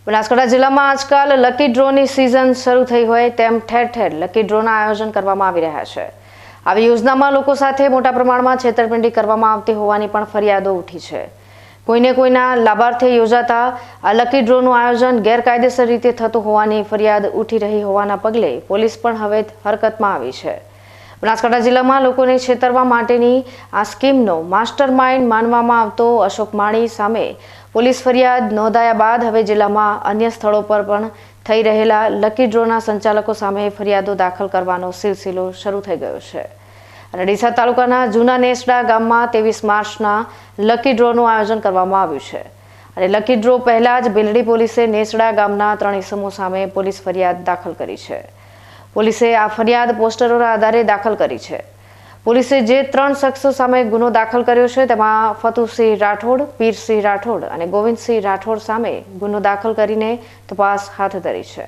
બનાસકાંઠા જિલ્લામાં આજકાલ lucky ડ્રોની season શરૂ થઈ હોય તેમ ઠેર ઠેર લકી ડ્રોના આયોજન કરવામાં આવી રહ્યા છે। આવી યોજનામાં લોકો સાથે મોટા પ્રમાણમાં છેતરપિંડી કરવામાં આવતી હોવાની પણ ફરિયાદો ઉઠી છે। કોઈને કોઈના લાભાર્થે યોજાતા આ લકી ડ્રોનું આયોજન ગેરકાયદેસર રીતે થતું હોવાની ફરિયાદ ઉઠી રહી હોવાના પગલે પોલીસ પણ હવે હરકતમાં આવી છે। બનાસકાંઠા જિલ્લામાં લોકોને છેતરવા માટેની આ સ્કીમનો માસ્ટર માઇન્ડ માનવામાં આવતો અશોક માણી સામે પોલીસ ફરિયાદ નોંધાયા બાદ હવે જિલ્લામાં અન્ય સ્થળો પર પણ થઈ રહેલા લકી ડ્રોના સંચાલકો સામે ફરિયાદો દાખલ કરવાનો સિલસિલો શરૂ થઈ ગયો છે। અને ડીસા તાલુકાના જૂના નેસડા ગામમાં 23 માર્ચના લકી ડ્રોનું આયોજન કરવામાં આવ્યું છે। અને લકી ડ્રો પહેલા જ બેલડી પોલીસે નેસડા ગામના 3 ઇસમો સામે પોલીસ ફરિયાદ દાખલ કરી છે। પોલીસે આ ફરિયાદ પોસ્ટરોના આધારે દાખલ કરી છે। પોલીસે જે 3 શખ્સો સામે ગુનો દાખલ કર્યો છે તેમાં ફતુસિંહ રાઠોડ, પીરસિંહ રાઠોડ અને ગોવિંદસિંહ રાઠોડ સામે ગુનો દાખલ કરીને તપાસ હાથ ધરી છે।